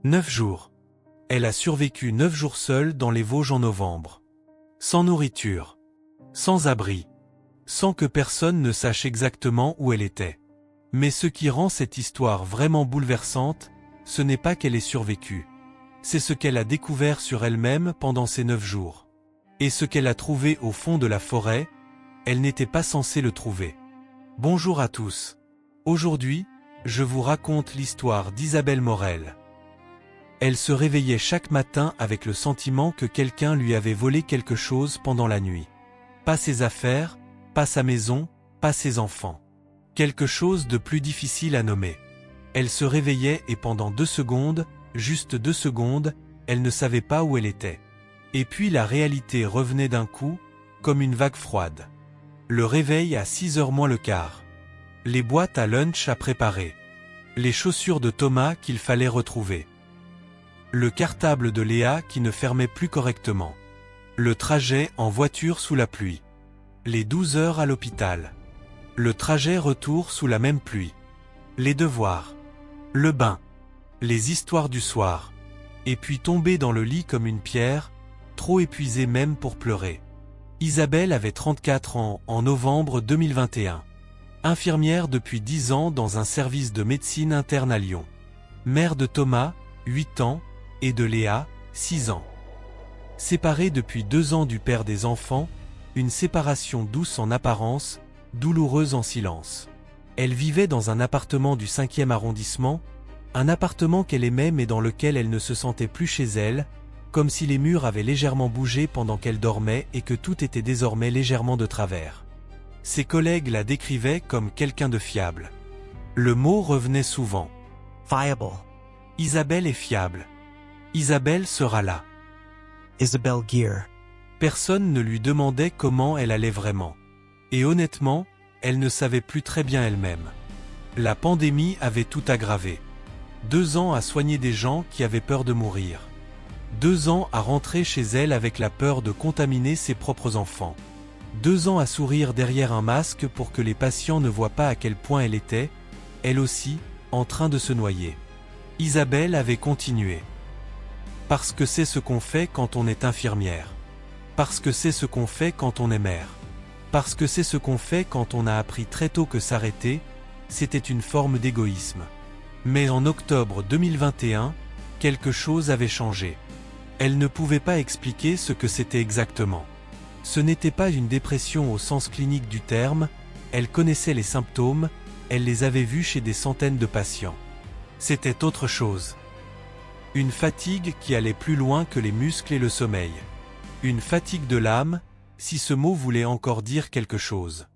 9 jours. Elle a survécu 9 jours seule dans les Vosges en novembre. Sans nourriture. Sans abri. Sans que personne ne sache exactement où elle était. Mais ce qui rend cette histoire vraiment bouleversante, ce n'est pas qu'elle ait survécu. C'est ce qu'elle a découvert sur elle-même pendant ces 9 jours. Et ce qu'elle a trouvé au fond de la forêt, elle n'était pas censée le trouver. Bonjour à tous. Aujourd'hui, je vous raconte l'histoire d'Isabelle Morel. Elle se réveillait chaque matin avec le sentiment que quelqu'un lui avait volé quelque chose pendant la nuit. Pas ses affaires, pas sa maison, pas ses enfants. Quelque chose de plus difficile à nommer. Elle se réveillait et pendant 2 secondes, juste 2 secondes, elle ne savait pas où elle était. Et puis la réalité revenait d'un coup, comme une vague froide. Le réveil à 6h moins le quart. Les boîtes à lunch à préparer. Les chaussures de Thomas qu'il fallait retrouver. Le cartable de Léa qui ne fermait plus correctement. Le trajet en voiture sous la pluie. Les 12 heures à l'hôpital. Le trajet retour sous la même pluie. Les devoirs. Le bain. Les histoires du soir. Et puis tomber dans le lit comme une pierre, trop épuisée même pour pleurer. Isabelle avait 34 ans en novembre 2021. Infirmière depuis 10 ans dans un service de médecine interne à Lyon. Mère de Thomas, 8 ans, et de Léa, 6 ans. Séparée depuis 2 ans du père des enfants, une séparation douce en apparence, douloureuse en silence. Elle vivait dans un appartement du 5e arrondissement, un appartement qu'elle aimait mais dans lequel elle ne se sentait plus chez elle, comme si les murs avaient légèrement bougé pendant qu'elle dormait et que tout était désormais légèrement de travers. Ses collègues la décrivaient comme quelqu'un de fiable. Le mot revenait souvent. Fiable. Isabelle est fiable. Isabelle sera là. Isabelle Gear. Personne ne lui demandait comment elle allait vraiment. Et honnêtement, elle ne savait plus très bien elle-même. La pandémie avait tout aggravé. 2 ans à soigner des gens qui avaient peur de mourir. 2 ans à rentrer chez elle avec la peur de contaminer ses propres enfants. 2 ans à sourire derrière un masque pour que les patients ne voient pas à quel point elle était, elle aussi, en train de se noyer. Isabelle avait continué. Parce que c'est ce qu'on fait quand on est infirmière. Parce que c'est ce qu'on fait quand on est mère. Parce que c'est ce qu'on fait quand on a appris très tôt que s'arrêter, c'était une forme d'égoïsme. Mais en octobre 2021, quelque chose avait changé. Elle ne pouvait pas expliquer ce que c'était exactement. Ce n'était pas une dépression au sens clinique du terme, elle connaissait les symptômes, elle les avait vus chez des centaines de patients. C'était autre chose. Une fatigue qui allait plus loin que les muscles et le sommeil. Une fatigue de l'âme, si ce mot voulait encore dire quelque chose.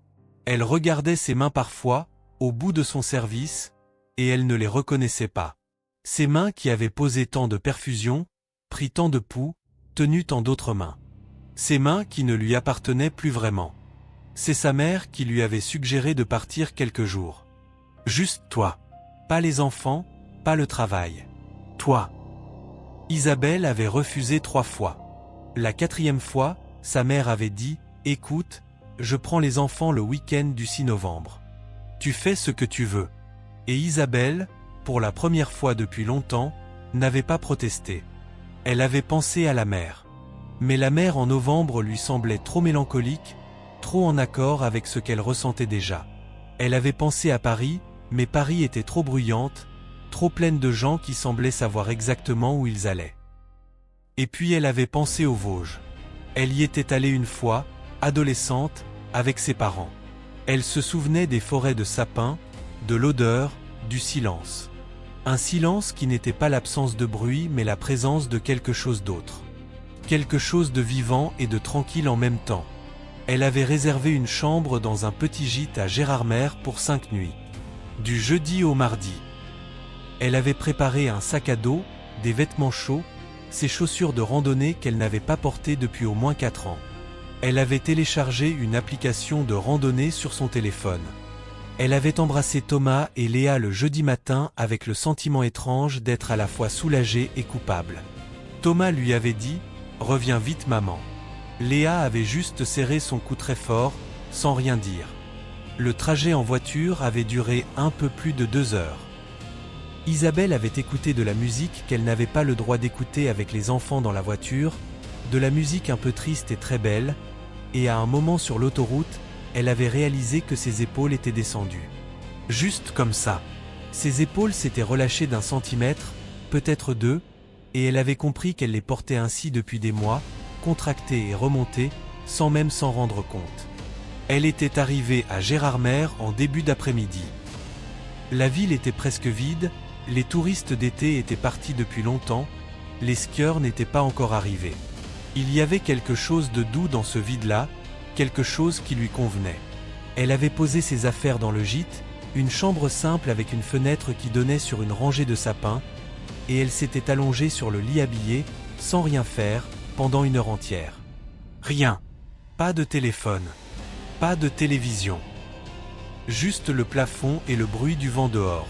Elle regardait ses mains parfois, au bout de son service, et elle ne les reconnaissait pas. Ses mains qui avaient posé tant de perfusions, pris tant de pouls, tenu tant d'autres mains. Ses mains qui ne lui appartenaient plus vraiment. C'est sa mère qui lui avait suggéré de partir quelques jours. Juste toi. Pas les enfants, pas le travail. Toi. Isabelle avait refusé 3 fois. La 4e fois, sa mère avait dit « Écoute, je prends les enfants le week-end du 6 novembre. Tu fais ce que tu veux. » Et Isabelle, pour la première fois depuis longtemps, n'avait pas protesté. Elle avait pensé à la mère. Mais la mère en novembre lui semblait trop mélancolique, trop en accord avec ce qu'elle ressentait déjà. Elle avait pensé à Paris, mais Paris était trop bruyante, trop pleine de gens qui semblaient savoir exactement où ils allaient. Et puis elle avait pensé aux Vosges. Elle y était allée une fois, adolescente, avec ses parents. Elle se souvenait des forêts de sapins, de l'odeur, du silence. Un silence qui n'était pas l'absence de bruit mais la présence de quelque chose d'autre. Quelque chose de vivant et de tranquille en même temps. Elle avait réservé une chambre dans un petit gîte à Gérardmer pour 5 nuits. Du jeudi au mardi. Elle avait préparé un sac à dos, des vêtements chauds, ses chaussures de randonnée qu'elle n'avait pas portées depuis au moins 4 ans. Elle avait téléchargé une application de randonnée sur son téléphone. Elle avait embrassé Thomas et Léa le jeudi matin avec le sentiment étrange d'être à la fois soulagée et coupable. Thomas lui avait dit « Reviens vite maman ». Léa avait juste serré son cou très fort, sans rien dire. Le trajet en voiture avait duré un peu plus de 2 heures. Isabelle avait écouté de la musique qu'elle n'avait pas le droit d'écouter avec les enfants dans la voiture, de la musique un peu triste et très belle, et à un moment sur l'autoroute, elle avait réalisé que ses épaules étaient descendues. Juste comme ça. Ses épaules s'étaient relâchées d'1 centimètre, peut-être 2, et elle avait compris qu'elle les portait ainsi depuis des mois, contractées et remontées, sans même s'en rendre compte. Elle était arrivée à Gérardmer en début d'après-midi. La ville était presque vide, les touristes d'été étaient partis depuis longtemps, les skieurs n'étaient pas encore arrivés. Il y avait quelque chose de doux dans ce vide-là, quelque chose qui lui convenait. Elle avait posé ses affaires dans le gîte, une chambre simple avec une fenêtre qui donnait sur une rangée de sapins, et elle s'était allongée sur le lit habillée, sans rien faire, pendant 1 heure entière. Rien. Pas de téléphone. Pas de télévision. Juste le plafond et le bruit du vent dehors.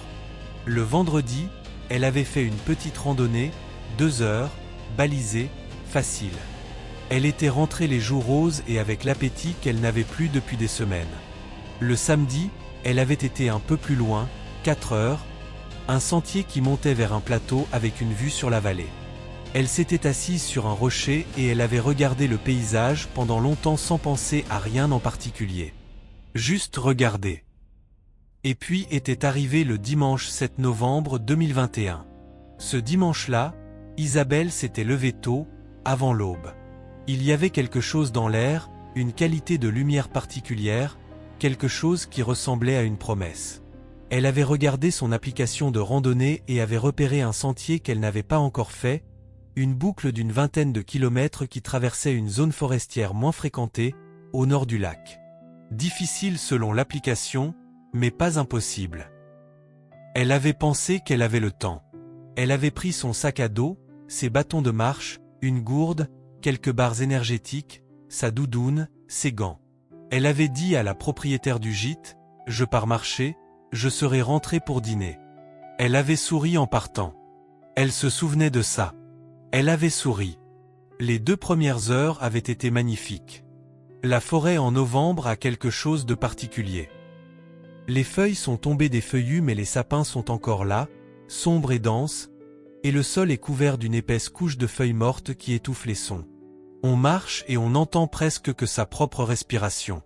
Le vendredi, elle avait fait une petite randonnée, 2 heures, balisée, facile. Elle était rentrée les joues roses et avec l'appétit qu'elle n'avait plus depuis des semaines. Le samedi, elle avait été un peu plus loin, 4 heures, un sentier qui montait vers un plateau avec une vue sur la vallée. Elle s'était assise sur un rocher et elle avait regardé le paysage pendant longtemps sans penser à rien en particulier. Juste regarder. Et puis était arrivé le dimanche 7 novembre 2021. Ce dimanche-là, Isabelle s'était levée tôt, avant l'aube. Il y avait quelque chose dans l'air, une qualité de lumière particulière, quelque chose qui ressemblait à une promesse. Elle avait regardé son application de randonnée et avait repéré un sentier qu'elle n'avait pas encore fait, une boucle d'1 vingtaine de kilomètres qui traversait une zone forestière moins fréquentée, au nord du lac. Difficile selon l'application, mais pas impossible. Elle avait pensé qu'elle avait le temps. Elle avait pris son sac à dos, ses bâtons de marche, une gourde, quelques barres énergétiques, sa doudoune, ses gants. Elle avait dit à la propriétaire du gîte, « Je pars marcher, je serai rentrée pour dîner. » Elle avait souri en partant. Elle se souvenait de ça. Elle avait souri. Les 2 premières heures avaient été magnifiques. La forêt en novembre a quelque chose de particulier. Les feuilles sont tombées des feuillus mais les sapins sont encore là, sombres et denses, et le sol est couvert d'une épaisse couche de feuilles mortes qui étouffe les sons. On marche et on n'entend presque que sa propre respiration.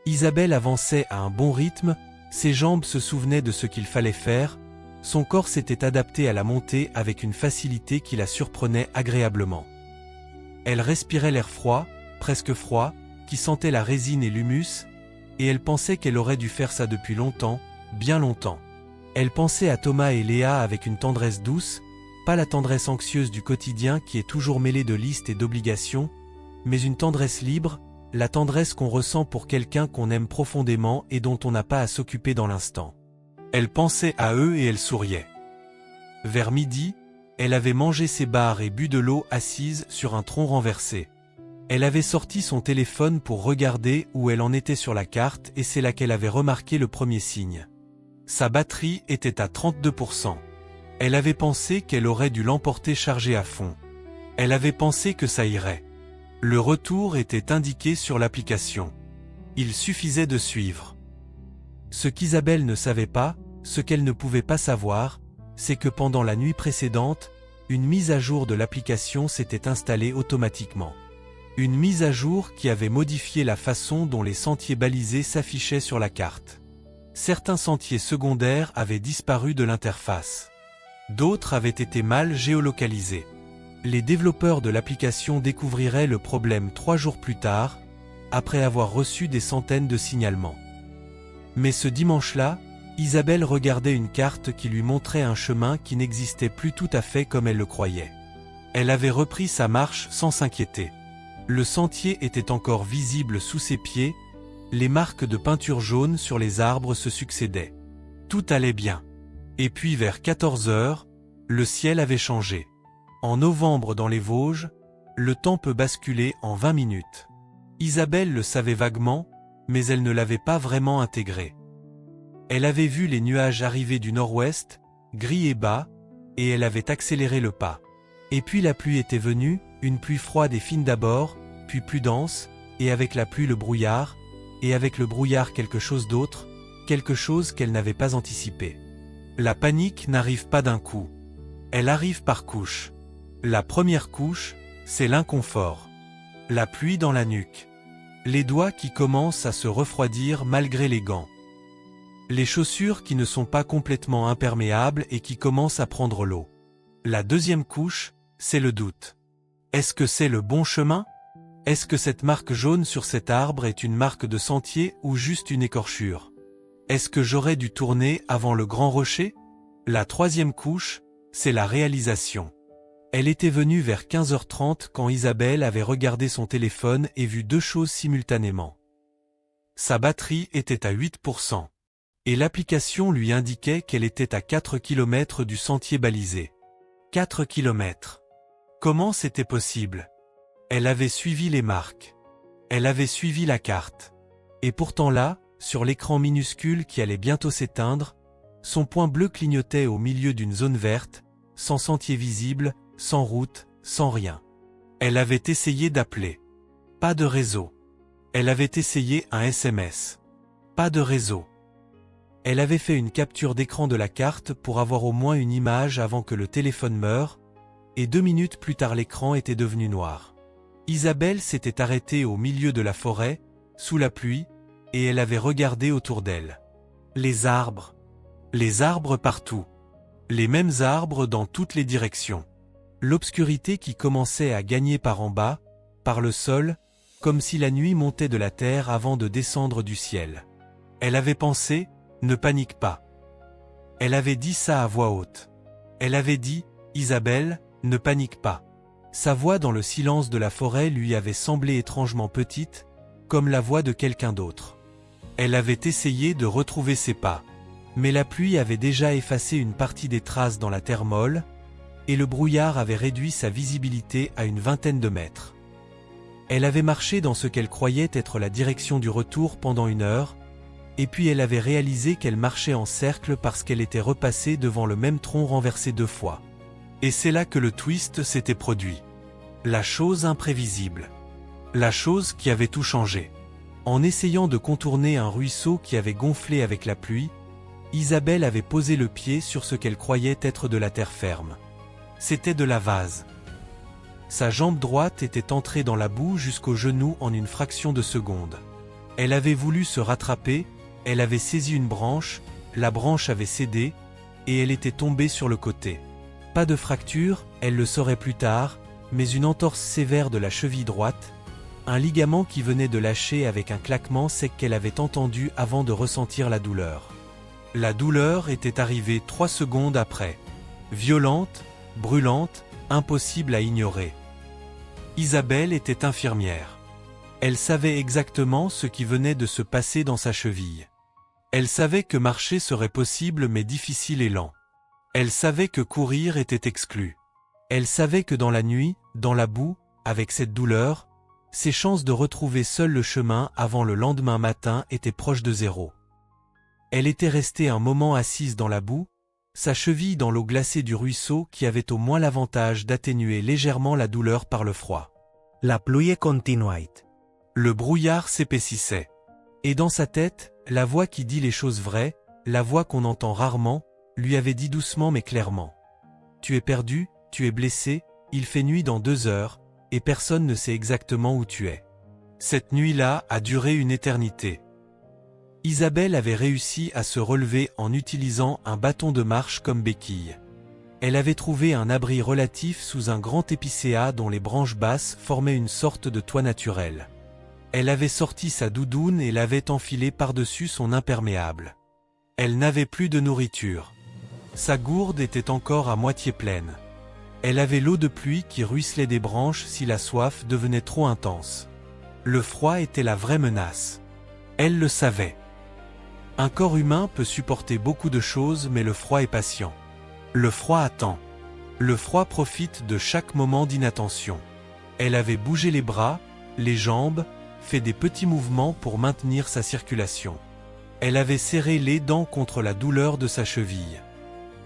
Isabelle avançait à un bon rythme, ses jambes se souvenaient de ce qu'il fallait faire, son corps s'était adapté à la montée avec une facilité qui la surprenait agréablement. Elle respirait l'air froid, presque froid, qui sentait la résine et l'humus, et elle pensait qu'elle aurait dû faire ça depuis longtemps, bien longtemps. Elle pensait à Thomas et Léa avec une tendresse douce, pas la tendresse anxieuse du quotidien qui est toujours mêlée de listes et d'obligations, mais une tendresse libre, la tendresse qu'on ressent pour quelqu'un qu'on aime profondément et dont on n'a pas à s'occuper dans l'instant. Elle pensait à eux et elle souriait. Vers midi, elle avait mangé ses barres et bu de l'eau assise sur un tronc renversé. Elle avait sorti son téléphone pour regarder où elle en était sur la carte et c'est là qu'elle avait remarqué le premier signe. Sa batterie était à 32%. Elle avait pensé qu'elle aurait dû l'emporter chargée à fond. Elle avait pensé que ça irait. Le retour était indiqué sur l'application. Il suffisait de suivre. Ce qu'Isabelle ne savait pas, ce qu'elle ne pouvait pas savoir, c'est que pendant la nuit précédente, une mise à jour de l'application s'était installée automatiquement. Une mise à jour qui avait modifié la façon dont les sentiers balisés s'affichaient sur la carte. Certains sentiers secondaires avaient disparu de l'interface. D'autres avaient été mal géolocalisés. Les développeurs de l'application découvriraient le problème 3 jours plus tard, après avoir reçu des centaines de signalements. Mais ce dimanche-là, Isabelle regardait une carte qui lui montrait un chemin qui n'existait plus tout à fait comme elle le croyait. Elle avait repris sa marche sans s'inquiéter. Le sentier était encore visible sous ses pieds, les marques de peinture jaune sur les arbres se succédaient. Tout allait bien. Et puis vers 14 heures, le ciel avait changé. En novembre dans les Vosges, le temps peut basculer en 20 minutes. Isabelle le savait vaguement, mais elle ne l'avait pas vraiment intégré. Elle avait vu les nuages arriver du nord-ouest, gris et bas, et elle avait accéléré le pas. Et puis la pluie était venue, une pluie froide et fine d'abord, puis plus dense, et avec la pluie le brouillard, et avec le brouillard quelque chose d'autre, quelque chose qu'elle n'avait pas anticipé. La panique n'arrive pas d'un coup. Elle arrive par couches. La première couche, c'est l'inconfort. La pluie dans la nuque. Les doigts qui commencent à se refroidir malgré les gants. Les chaussures qui ne sont pas complètement imperméables et qui commencent à prendre l'eau. La deuxième couche, c'est le doute. Est-ce que c'est le bon chemin? Est-ce que cette marque jaune sur cet arbre est une marque de sentier ou juste une écorchure? Est-ce que j'aurais dû tourner avant le grand rocher? La troisième couche, c'est la réalisation. Elle était venue vers 15h30 quand Isabelle avait regardé son téléphone et vu deux choses simultanément. Sa batterie était à 8%. Et l'application lui indiquait qu'elle était à 4 km du sentier balisé. 4 km. Comment c'était possible? Elle avait suivi les marques. Elle avait suivi la carte. Et pourtant là, sur l'écran minuscule qui allait bientôt s'éteindre, son point bleu clignotait au milieu d'une zone verte, sans sentier visible, sans route, sans rien. Elle avait essayé d'appeler. Pas de réseau. Elle avait essayé un SMS. Pas de réseau. Elle avait fait une capture d'écran de la carte pour avoir au moins une image avant que le téléphone meure, et 2 minutes plus tard l'écran était devenu noir. Isabelle s'était arrêtée au milieu de la forêt, sous la pluie, et elle avait regardé autour d'elle. Les arbres. Les arbres partout. Les mêmes arbres dans toutes les directions. L'obscurité qui commençait à gagner par en bas, par le sol, comme si la nuit montait de la terre avant de descendre du ciel. Elle avait pensé, ne panique pas. Elle avait dit ça à voix haute. Elle avait dit, Isabelle, ne panique pas. Sa voix dans le silence de la forêt lui avait semblé étrangement petite, comme la voix de quelqu'un d'autre. Elle avait essayé de retrouver ses pas. Mais la pluie avait déjà effacé une partie des traces dans la terre molle, et le brouillard avait réduit sa visibilité à une vingtaine de mètres. Elle avait marché dans ce qu'elle croyait être la direction du retour pendant 1 heure, et puis elle avait réalisé qu'elle marchait en cercle parce qu'elle était repassée devant le même tronc renversé 2 fois. Et c'est là que le twist s'était produit. La chose imprévisible. La chose qui avait tout changé. En essayant de contourner un ruisseau qui avait gonflé avec la pluie, Isabelle avait posé le pied sur ce qu'elle croyait être de la terre ferme. C'était de la vase. Sa jambe droite était entrée dans la boue jusqu'au genou en une fraction de seconde. Elle avait voulu se rattraper, elle avait saisi une branche, la branche avait cédé, et elle était tombée sur le côté. Pas de fracture, elle le saurait plus tard, mais une entorse sévère de la cheville droite, un ligament qui venait de lâcher avec un claquement sec qu'elle avait entendu avant de ressentir la douleur. La douleur était arrivée 3 secondes après. Violente, brûlante, impossible à ignorer. Isabelle était infirmière. Elle savait exactement ce qui venait de se passer dans sa cheville. Elle savait que marcher serait possible mais difficile et lent. Elle savait que courir était exclu. Elle savait que dans la nuit, dans la boue, avec cette douleur, ses chances de retrouver seule le chemin avant le lendemain matin étaient proches de 0. Elle était restée un moment assise dans la boue, sa cheville dans l'eau glacée du ruisseau qui avait au moins l'avantage d'atténuer légèrement la douleur par le froid. La pluie continuait. Le brouillard s'épaississait. Et dans sa tête, la voix qui dit les choses vraies, la voix qu'on entend rarement, lui avait dit doucement mais clairement. Tu es perdu, tu es blessé, il fait nuit dans 2 heures, et personne ne sait exactement où tu es. Cette nuit-là a duré une éternité. Isabelle avait réussi à se relever en utilisant un bâton de marche comme béquille. Elle avait trouvé un abri relatif sous un grand épicéa dont les branches basses formaient une sorte de toit naturel. Elle avait sorti sa doudoune et l'avait enfilée par-dessus son imperméable. Elle n'avait plus de nourriture. Sa gourde était encore à moitié pleine. Elle avait l'eau de pluie qui ruisselait des branches si la soif devenait trop intense. Le froid était la vraie menace. Elle le savait. Un corps humain peut supporter beaucoup de choses mais le froid est patient. Le froid attend. Le froid profite de chaque moment d'inattention. Elle avait bougé les bras, les jambes, fait des petits mouvements pour maintenir sa circulation. Elle avait serré les dents contre la douleur de sa cheville.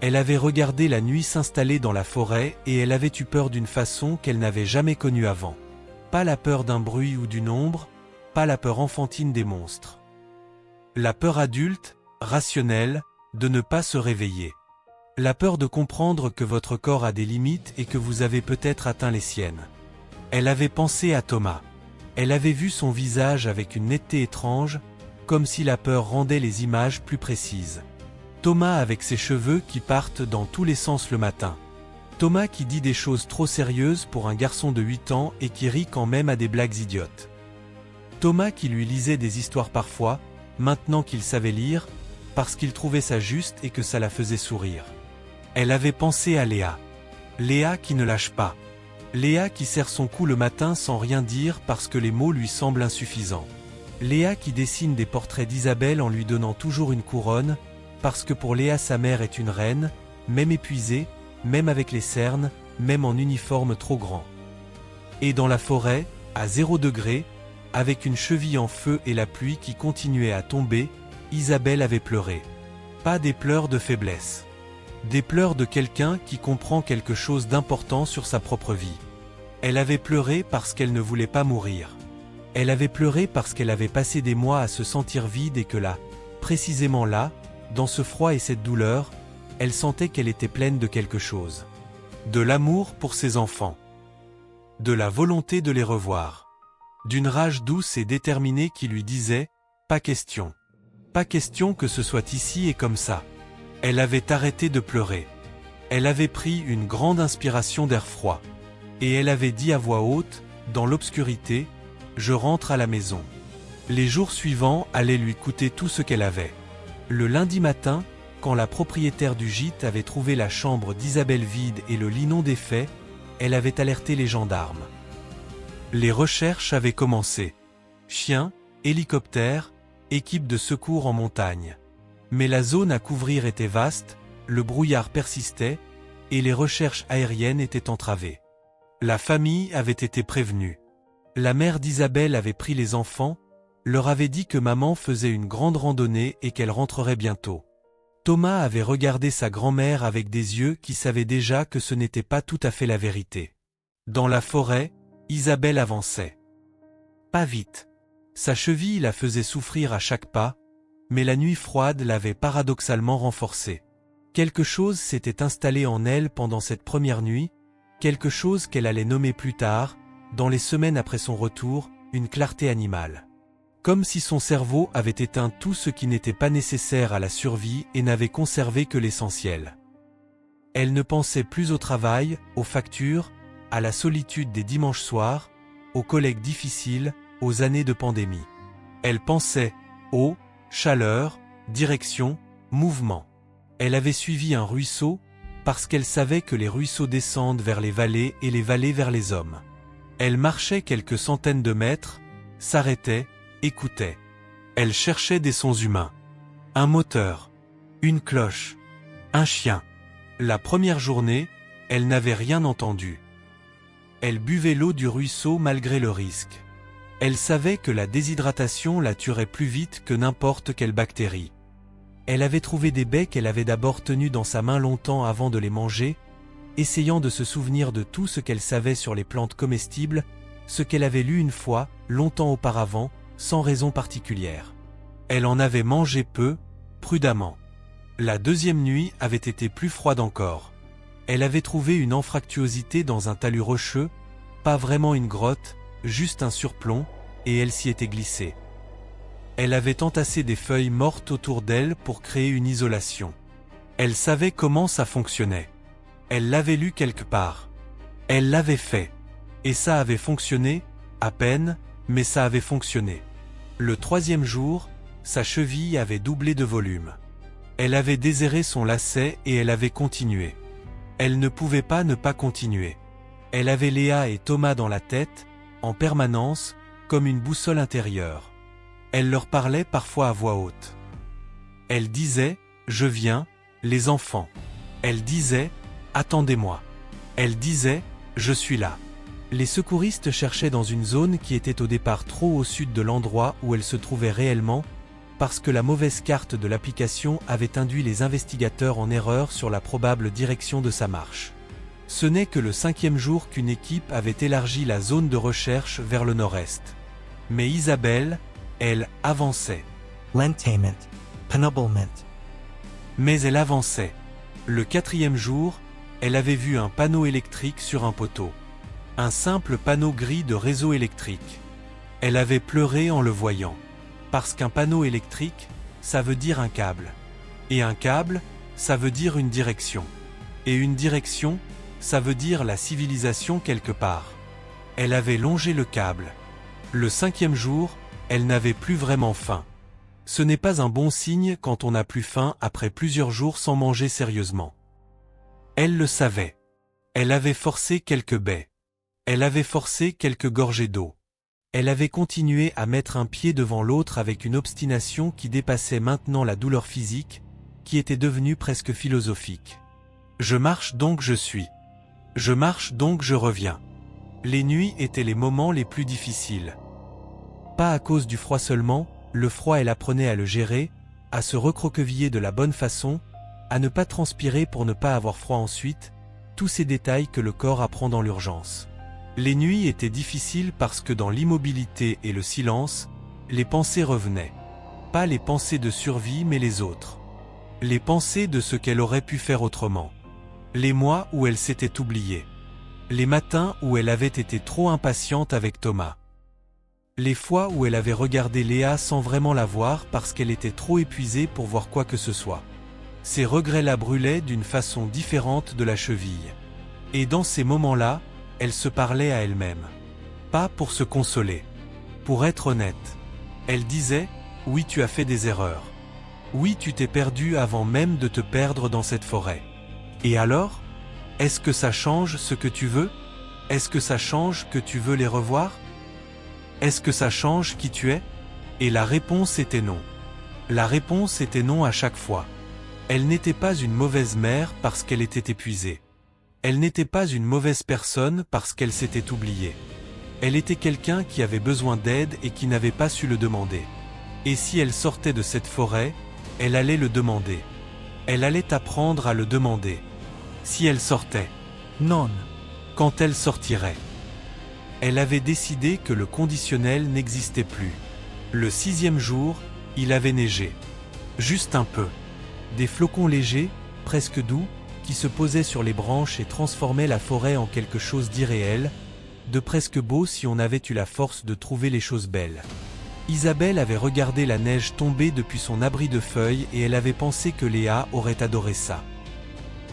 Elle avait regardé la nuit s'installer dans la forêt et elle avait eu peur d'une façon qu'elle n'avait jamais connue avant. Pas la peur d'un bruit ou d'une ombre, pas la peur enfantine des monstres. La peur adulte, rationnelle, de ne pas se réveiller. La peur de comprendre que votre corps a des limites et que vous avez peut-être atteint les siennes. Elle avait pensé à Thomas. Elle avait vu son visage avec une netteté étrange, comme si la peur rendait les images plus précises. Thomas avec ses cheveux qui partent dans tous les sens le matin. Thomas qui dit des choses trop sérieuses pour un garçon de 8 ans et qui rit quand même à des blagues idiotes. Thomas qui lui lisait des histoires parfois, maintenant qu'il savait lire, parce qu'il trouvait ça juste et que ça la faisait sourire. Elle avait pensé à Léa. Léa qui ne lâche pas. Léa qui serre son cou le matin sans rien dire parce que les mots lui semblent insuffisants. Léa qui dessine des portraits d'Isabelle en lui donnant toujours une couronne, parce que pour Léa sa mère est une reine, même épuisée, même avec les cernes, même en uniforme trop grand. Et dans la forêt, à 0 degré, avec une cheville en feu et la pluie qui continuait à tomber, Isabelle avait pleuré. Pas des pleurs de faiblesse. Des pleurs de quelqu'un qui comprend quelque chose d'important sur sa propre vie. Elle avait pleuré parce qu'elle ne voulait pas mourir. Elle avait pleuré parce qu'elle avait passé des mois à se sentir vide et que là, précisément là, dans ce froid et cette douleur, elle sentait qu'elle était pleine de quelque chose. De l'amour pour ses enfants. De la volonté de les revoir. D'une rage douce et déterminée qui lui disait « Pas question. Pas question que ce soit ici et comme ça. » Elle avait arrêté de pleurer. Elle avait pris une grande inspiration d'air froid. Et elle avait dit à voix haute, dans l'obscurité, « Je rentre à la maison. » Les jours suivants allaient lui coûter tout ce qu'elle avait. Le lundi matin, quand la propriétaire du gîte avait trouvé la chambre d'Isabelle vide et le lit non défait, elle avait alerté les gendarmes. Les recherches avaient commencé. Chiens, hélicoptères, équipes de secours en montagne. Mais la zone à couvrir était vaste, le brouillard persistait, et les recherches aériennes étaient entravées. La famille avait été prévenue. La mère d'Isabelle avait pris les enfants, leur avait dit que maman faisait une grande randonnée et qu'elle rentrerait bientôt. Thomas avait regardé sa grand-mère avec des yeux qui savaient déjà que ce n'était pas tout à fait la vérité. Dans la forêt, Isabelle avançait. Pas vite. Sa cheville la faisait souffrir à chaque pas, mais la nuit froide l'avait paradoxalement renforcée. Quelque chose s'était installé en elle pendant cette première nuit, quelque chose qu'elle allait nommer plus tard, dans les semaines après son retour, une clarté animale. Comme si son cerveau avait éteint tout ce qui n'était pas nécessaire à la survie et n'avait conservé que l'essentiel. Elle ne pensait plus au travail, aux factures, à la solitude des dimanches soirs, aux collègues difficiles, aux années de pandémie. Elle pensait eau, chaleur, direction, mouvement. Elle avait suivi un ruisseau, parce qu'elle savait que les ruisseaux descendent vers les vallées et les vallées vers les hommes. Elle marchait quelques centaines de mètres, s'arrêtait, écoutait. Elle cherchait des sons humains. Un moteur, une cloche, un chien. La première journée, elle n'avait rien entendu. Elle buvait l'eau du ruisseau malgré le risque. Elle savait que la déshydratation la tuerait plus vite que n'importe quelle bactérie. Elle avait trouvé des baies qu'elle avait d'abord tenues dans sa main longtemps avant de les manger, essayant de se souvenir de tout ce qu'elle savait sur les plantes comestibles, ce qu'elle avait lu une fois, longtemps auparavant, sans raison particulière. Elle en avait mangé peu, prudemment. La deuxième nuit avait été plus froide encore. Elle avait trouvé une anfractuosité dans un talus rocheux, pas vraiment une grotte, juste un surplomb, et elle s'y était glissée. Elle avait entassé des feuilles mortes autour d'elle pour créer une isolation. Elle savait comment ça fonctionnait. Elle l'avait lu quelque part. Elle l'avait fait. Et ça avait fonctionné, à peine, mais ça avait fonctionné. Le troisième jour, sa cheville avait doublé de volume. Elle avait déserré son lacet et elle avait continué. Elle ne pouvait pas ne pas continuer. Elle avait Léa et Thomas dans la tête, en permanence, comme une boussole intérieure. Elle leur parlait parfois à voix haute. Elle disait « Je viens, les enfants ». Elle disait « Attendez-moi ». Elle disait « Je suis là ». Les secouristes cherchaient dans une zone qui était au départ trop au sud de l'endroit où elle se trouvait réellement, parce que la mauvaise carte de l'application avait induit les investigateurs en erreur sur la probable direction de sa marche. Ce n'est que le 5e jour qu'une équipe avait élargi la zone de recherche vers le nord-est. Mais Isabelle, elle, avançait. Lentament. Penoblement. Mais elle avançait. Le 4e jour, elle avait vu un panneau électrique sur un poteau. Un simple panneau gris de réseau électrique. Elle avait pleuré en le voyant. Parce qu'un panneau électrique, ça veut dire un câble. Et un câble, ça veut dire une direction. Et une direction, ça veut dire la civilisation quelque part. Elle avait longé le câble. Le 5e jour, elle n'avait plus vraiment faim. Ce n'est pas un bon signe quand on n'a plus faim après plusieurs jours sans manger sérieusement. Elle le savait. Elle avait forcé quelques baies. Elle avait forcé quelques gorgées d'eau. Elle avait continué à mettre un pied devant l'autre avec une obstination qui dépassait maintenant la douleur physique, qui était devenue presque philosophique. Je marche donc je suis. Je marche donc je reviens. Les nuits étaient les moments les plus difficiles. Pas à cause du froid seulement, le froid elle apprenait à le gérer, à se recroqueviller de la bonne façon, à ne pas transpirer pour ne pas avoir froid ensuite, tous ces détails que le corps apprend dans l'urgence. Les nuits étaient difficiles parce que dans l'immobilité et le silence, les pensées revenaient. Pas les pensées de survie mais les autres. Les pensées de ce qu'elle aurait pu faire autrement. Les mois où elle s'était oubliée. Les matins où elle avait été trop impatiente avec Thomas. Les fois où elle avait regardé Léa sans vraiment la voir parce qu'elle était trop épuisée pour voir quoi que ce soit. Ces regrets la brûlaient d'une façon différente de la cheville. Et dans ces moments-là, elle se parlait à elle-même. Pas pour se consoler. Pour être honnête. Elle disait, « Oui, tu as fait des erreurs. Oui, tu t'es perdu avant même de te perdre dans cette forêt. Et alors? Est-ce que ça change ce que tu veux? Est-ce que ça change que tu veux les revoir? Est-ce que ça change qui tu es? » Et la réponse était non. La réponse était non à chaque fois. Elle n'était pas une mauvaise mère parce qu'elle était épuisée. Elle n'était pas une mauvaise personne parce qu'elle s'était oubliée. Elle était quelqu'un qui avait besoin d'aide et qui n'avait pas su le demander. Et si elle sortait de cette forêt, elle allait le demander. Elle allait apprendre à le demander. Si elle sortait. Non. Quand elle sortirait. Elle avait décidé que le conditionnel n'existait plus. Le 6e jour, il avait neigé. Juste un peu. Des flocons légers, presque doux, qui se posaient sur les branches et transformaient la forêt en quelque chose d'irréel, de presque beau si on avait eu la force de trouver les choses belles. Isabelle avait regardé la neige tomber depuis son abri de feuilles et elle avait pensé que Léa aurait adoré ça.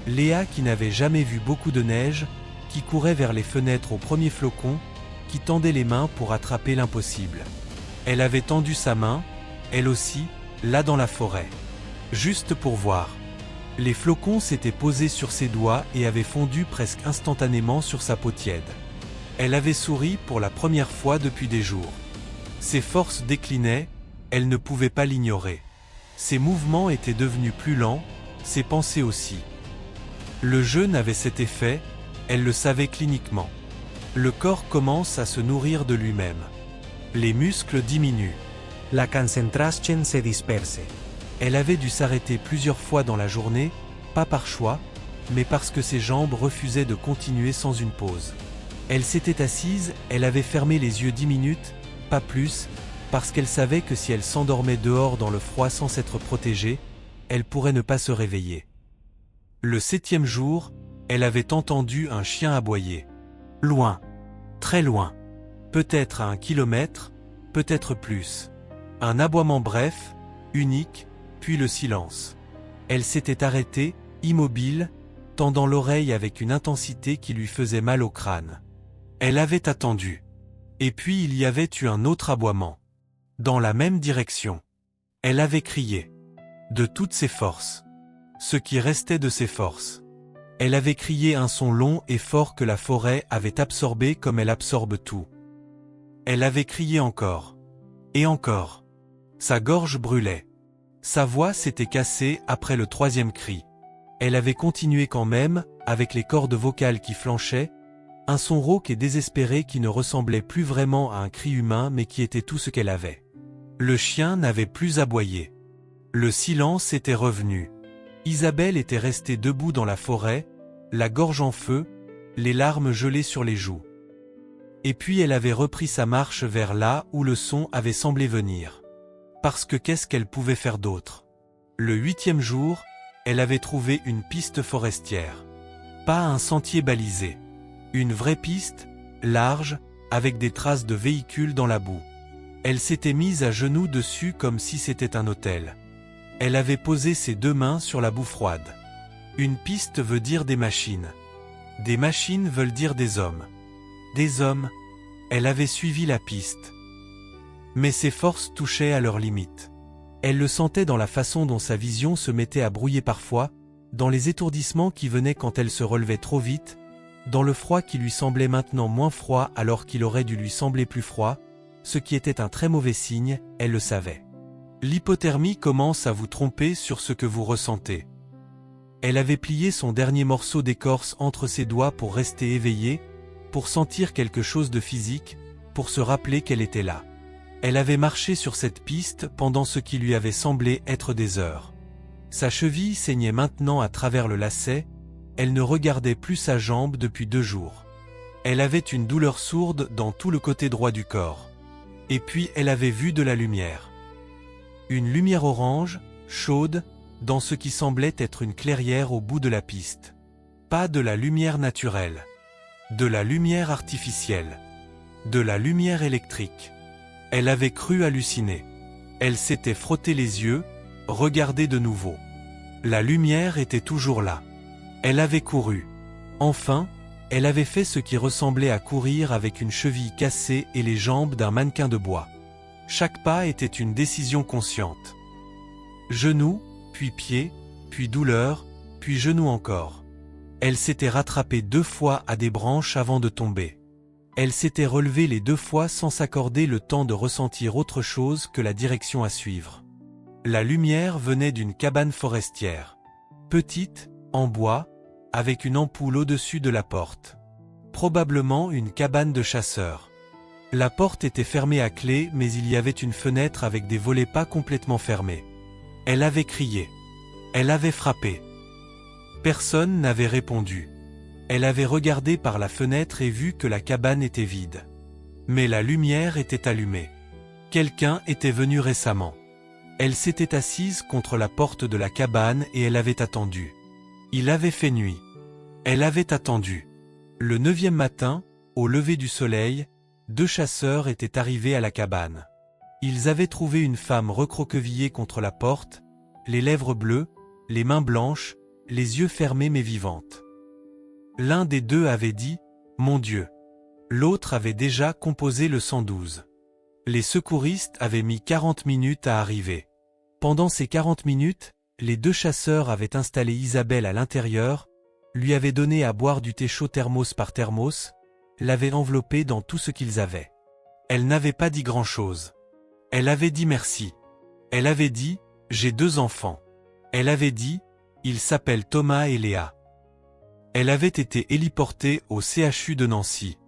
Léa qui n'avait jamais vu beaucoup de neige, qui courait vers les fenêtres aux premiers flocons, qui tendait les mains pour attraper l'impossible. Elle avait tendu sa main, elle aussi, là dans la forêt. Juste pour voir. Les flocons s'étaient posés sur ses doigts et avaient fondu presque instantanément sur sa peau tiède. Elle avait souri pour la première fois depuis des jours. Ses forces déclinaient, elle ne pouvait pas l'ignorer. Ses mouvements étaient devenus plus lents, ses pensées aussi. Le jeûne avait cet effet, elle le savait cliniquement. Le corps commence à se nourrir de lui-même. Les muscles diminuent. La concentración se disperse. Elle avait dû s'arrêter plusieurs fois dans la journée, pas par choix, mais parce que ses jambes refusaient de continuer sans une pause. Elle s'était assise, elle avait fermé les yeux 10 minutes, pas plus, parce qu'elle savait que si elle s'endormait dehors dans le froid sans s'être protégée, elle pourrait ne pas se réveiller. Le 7e jour, elle avait entendu un chien aboyer. Loin. Très loin. Peut-être à 1 kilomètre, peut-être plus. Un aboiement bref, unique, puis le silence. Elle s'était arrêtée, immobile, tendant l'oreille avec une intensité qui lui faisait mal au crâne. Elle avait attendu. Et puis il y avait eu un autre aboiement. Dans la même direction. Elle avait crié. De toutes ses forces. Ce qui restait de ses forces. Elle avait crié un son long et fort que la forêt avait absorbé comme elle absorbe tout. Elle avait crié encore. Et encore. Sa gorge brûlait. Sa voix s'était cassée après le 3e cri. Elle avait continué quand même, avec les cordes vocales qui flanchaient, un son rauque et désespéré qui ne ressemblait plus vraiment à un cri humain mais qui était tout ce qu'elle avait. Le chien n'avait plus aboyé. Le silence était revenu. Isabelle était restée debout dans la forêt, la gorge en feu, les larmes gelées sur les joues. Et puis elle avait repris sa marche vers là où le son avait semblé venir. Parce que qu'est-ce qu'elle pouvait faire d'autre? Le 8e jour, elle avait trouvé une piste forestière. Pas un sentier balisé. Une vraie piste, large, avec des traces de véhicules dans la boue. Elle s'était mise à genoux dessus comme si c'était un hôtel. Elle avait posé ses 2 mains sur la boue froide. Une piste veut dire des machines. Des machines veulent dire des hommes. Des hommes. Elle avait suivi la piste. Mais ses forces touchaient à leurs limites. Elle le sentait dans la façon dont sa vision se mettait à brouiller parfois, dans les étourdissements qui venaient quand elle se relevait trop vite, dans le froid qui lui semblait maintenant moins froid alors qu'il aurait dû lui sembler plus froid, ce qui était un très mauvais signe, elle le savait. L'hypothermie commence à vous tromper sur ce que vous ressentez. Elle avait plié son dernier morceau d'écorce entre ses doigts pour rester éveillée, pour sentir quelque chose de physique, pour se rappeler qu'elle était là. Elle avait marché sur cette piste pendant ce qui lui avait semblé être des heures. Sa cheville saignait maintenant à travers le lacet, elle ne regardait plus sa jambe depuis 2 jours. Elle avait une douleur sourde dans tout le côté droit du corps. Et puis elle avait vu de la lumière. Une lumière orange, chaude, dans ce qui semblait être une clairière au bout de la piste. Pas de la lumière naturelle. De la lumière artificielle. De la lumière électrique. Elle avait cru halluciner. Elle s'était frotté les yeux, regardé de nouveau. La lumière était toujours là. Elle avait couru. Enfin, elle avait fait ce qui ressemblait à courir avec une cheville cassée et les jambes d'un mannequin de bois. Chaque pas était une décision consciente. Genou, puis pied, puis douleur, puis genou encore. Elle s'était rattrapée 2 fois à des branches avant de tomber. Elle s'était relevée les 2 fois sans s'accorder le temps de ressentir autre chose que la direction à suivre. La lumière venait d'une cabane forestière. Petite, en bois, avec une ampoule au-dessus de la porte. Probablement une cabane de chasseurs. La porte était fermée à clé, mais il y avait une fenêtre avec des volets pas complètement fermés. Elle avait crié. Elle avait frappé. Personne n'avait répondu. Elle avait regardé par la fenêtre et vu que la cabane était vide. Mais la lumière était allumée. Quelqu'un était venu récemment. Elle s'était assise contre la porte de la cabane et elle avait attendu. Il avait fait nuit. Elle avait attendu. Le 9e matin, au lever du soleil, 2 chasseurs étaient arrivés à la cabane. Ils avaient trouvé une femme recroquevillée contre la porte, les lèvres bleues, les mains blanches, les yeux fermés mais vivantes. L'un des 2 avait dit « Mon Dieu ». L'autre avait déjà composé le 112. Les secouristes avaient mis 40 minutes à arriver. Pendant ces 40 minutes, les 2 chasseurs avaient installé Isabelle à l'intérieur, lui avaient donné à boire du thé chaud thermos par thermos, l'avaient enveloppée dans tout ce qu'ils avaient. Elle n'avait pas dit grand-chose. Elle avait dit merci. Elle avait dit « J'ai 2 enfants ». Elle avait dit « Ils s'appellent Thomas et Léa ». Elle avait été héliportée au CHU de Nancy.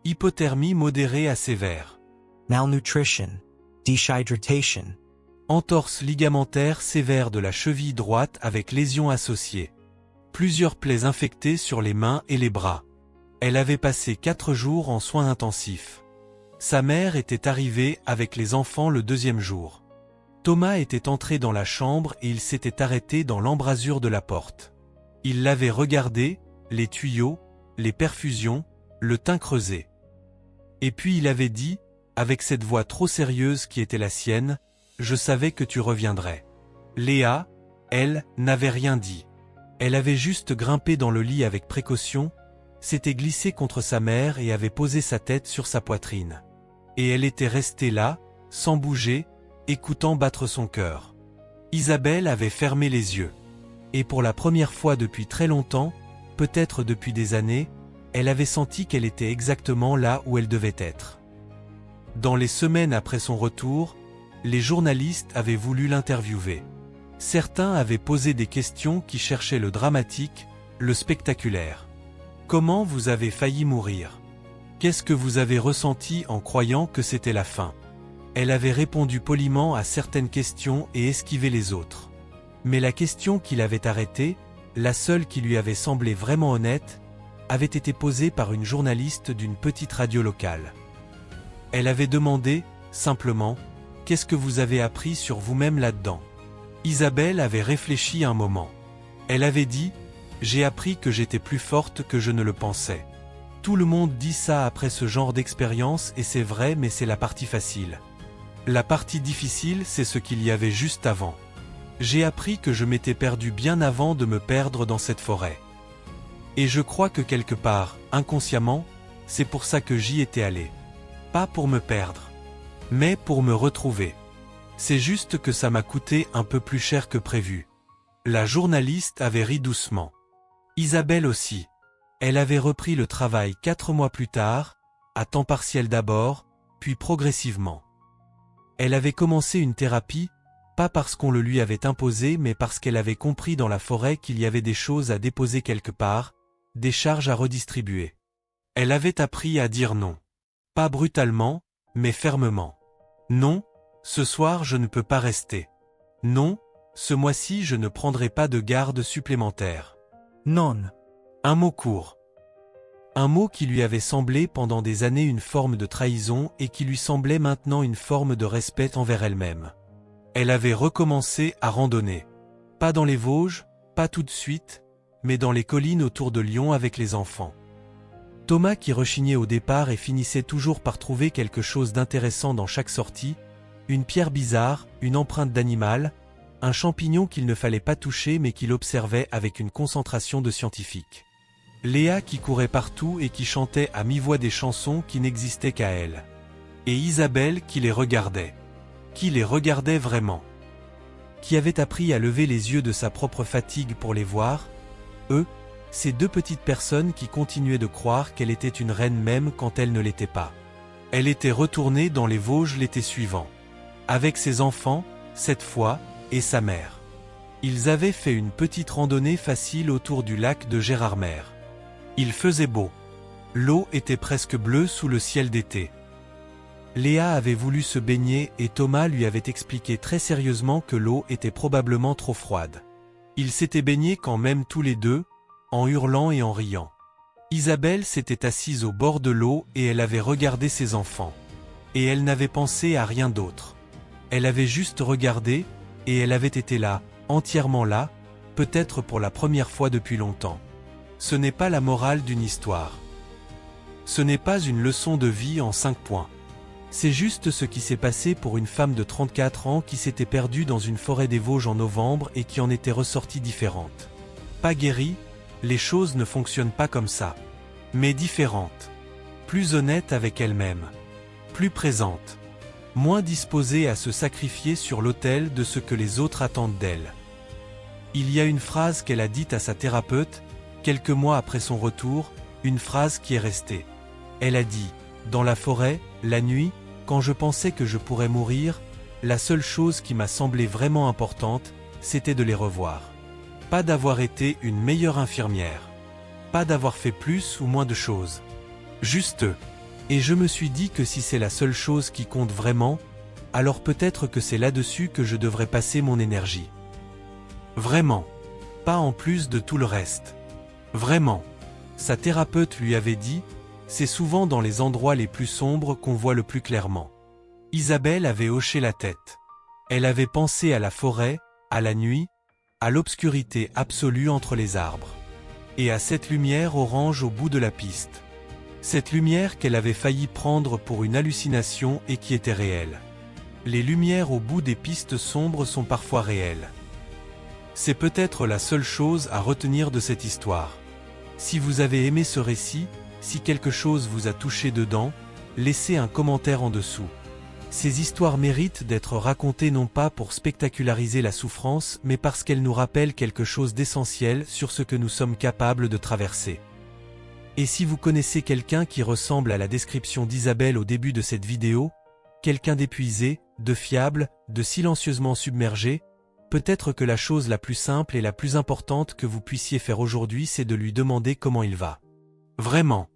Hypothermie modérée à sévère. Malnutrition. Dehydration. Entorse ligamentaire sévère de la cheville droite avec lésions associées. Plusieurs plaies infectées sur les mains et les bras. Elle avait passé 4 jours en soins intensifs. Sa mère était arrivée avec les enfants le 2e jour. Thomas était entré dans la chambre et il s'était arrêté dans l'embrasure de la porte. Il l'avait regardé, les tuyaux, les perfusions, le teint creusé. Et puis il avait dit, avec cette voix trop sérieuse qui était la sienne, « Je savais que tu reviendrais ». Léa, elle, n'avait rien dit. Elle avait juste grimpé dans le lit avec précaution, s'était glissée contre sa mère et avait posé sa tête sur sa poitrine. Et elle était restée là, sans bouger, écoutant battre son cœur. Isabelle avait fermé les yeux. Et pour la première fois depuis très longtemps, peut-être depuis des années, elle avait senti qu'elle était exactement là où elle devait être. Dans les semaines après son retour, les journalistes avaient voulu l'interviewer. Certains avaient posé des questions qui cherchaient le dramatique, le spectaculaire. Comment vous avez failli mourir? Qu'est-ce que vous avez ressenti en croyant que c'était la fin? Elle avait répondu poliment à certaines questions et esquivé les autres. Mais la question qui l'avait arrêtée, la seule qui lui avait semblé vraiment honnête, avait été posée par une journaliste d'une petite radio locale. Elle avait demandé, simplement, « Qu'est-ce que vous avez appris sur vous-même là-dedans ?» Isabelle avait réfléchi un moment. Elle avait dit « J'ai appris que j'étais plus forte que je ne le pensais ». Tout le monde dit ça après ce genre d'expérience et c'est vrai, mais c'est la partie facile. La partie difficile, c'est ce qu'il y avait juste avant. J'ai appris que je m'étais perdu bien avant de me perdre dans cette forêt. Et je crois que quelque part, inconsciemment, c'est pour ça que j'y étais allé. Pas pour me perdre, mais pour me retrouver. C'est juste que ça m'a coûté un peu plus cher que prévu. La journaliste avait ri doucement. Isabelle aussi. Elle avait repris le travail 4 mois plus tard, à temps partiel d'abord, puis progressivement. Elle avait commencé une thérapie, pas parce qu'on le lui avait imposé, mais parce qu'elle avait compris dans la forêt qu'il y avait des choses à déposer quelque part, des charges à redistribuer. Elle avait appris à dire non. Pas brutalement, mais fermement. Non, ce soir je ne peux pas rester. Non, ce mois-ci je ne prendrai pas de garde supplémentaire. Non. Un mot court. Un mot qui lui avait semblé pendant des années une forme de trahison et qui lui semblait maintenant une forme de respect envers elle-même. Elle avait recommencé à randonner. Pas dans les Vosges, pas tout de suite, mais dans les collines autour de Lyon avec les enfants. Thomas qui rechignait au départ et finissait toujours par trouver quelque chose d'intéressant dans chaque sortie, une pierre bizarre, une empreinte d'animal, un champignon qu'il ne fallait pas toucher mais qu'il observait avec une concentration de scientifique. Léa qui courait partout et qui chantait à mi-voix des chansons qui n'existaient qu'à elle. Et Isabelle qui les regardait. Qui les regardait vraiment. Qui avait appris à lever les yeux de sa propre fatigue pour les voir. Eux, ces deux petites personnes qui continuaient de croire qu'elle était une reine même quand elle ne l'était pas. Elle était retournée dans les Vosges l'été suivant. Avec ses enfants, cette fois, et sa mère. Ils avaient fait une petite randonnée facile autour du lac de Gérardmer. Il faisait beau. L'eau était presque bleue sous le ciel d'été. Léa avait voulu se baigner et Thomas lui avait expliqué très sérieusement que l'eau était probablement trop froide. Ils s'étaient baignés quand même tous les deux, en hurlant et en riant. Isabelle s'était assise au bord de l'eau et elle avait regardé ses enfants. Et elle n'avait pensé à rien d'autre. Elle avait juste regardé, et elle avait été là, entièrement là, peut-être pour la première fois depuis longtemps. Ce n'est pas la morale d'une histoire. Ce n'est pas une leçon de vie en 5 points. C'est juste ce qui s'est passé pour une femme de 34 ans qui s'était perdue dans une forêt des Vosges en novembre et qui en était ressortie différente. Pas guérie, les choses ne fonctionnent pas comme ça. Mais différente. Plus honnête avec elle-même. Plus présente. Moins disposée à se sacrifier sur l'autel de ce que les autres attendent d'elle. Il y a une phrase qu'elle a dite à sa thérapeute, quelques mois après son retour, une phrase qui est restée. Elle a dit, dans la forêt, la nuit, quand je pensais que je pourrais mourir, la seule chose qui m'a semblé vraiment importante, c'était de les revoir. Pas d'avoir été une meilleure infirmière. Pas d'avoir fait plus ou moins de choses. Juste eux. Et je me suis dit que si c'est la seule chose qui compte vraiment, alors peut-être que c'est là-dessus que je devrais passer mon énergie. Vraiment. Pas en plus de tout le reste. Vraiment. Sa thérapeute lui avait dit, c'est souvent dans les endroits les plus sombres qu'on voit le plus clairement. Isabelle avait hoché la tête. Elle avait pensé à la forêt, à la nuit, à l'obscurité absolue entre les arbres. Et à cette lumière orange au bout de la piste. Cette lumière qu'elle avait failli prendre pour une hallucination et qui était réelle. Les lumières au bout des pistes sombres sont parfois réelles. C'est peut-être la seule chose à retenir de cette histoire. Si vous avez aimé ce récit, si quelque chose vous a touché dedans, laissez un commentaire en dessous. Ces histoires méritent d'être racontées non pas pour spectaculariser la souffrance, mais parce qu'elles nous rappellent quelque chose d'essentiel sur ce que nous sommes capables de traverser. Et si vous connaissez quelqu'un qui ressemble à la description d'Isabelle au début de cette vidéo, quelqu'un d'épuisé, de fiable, de silencieusement submergé, peut-être que la chose la plus simple et la plus importante que vous puissiez faire aujourd'hui c'est de lui demander comment il va. Vraiment.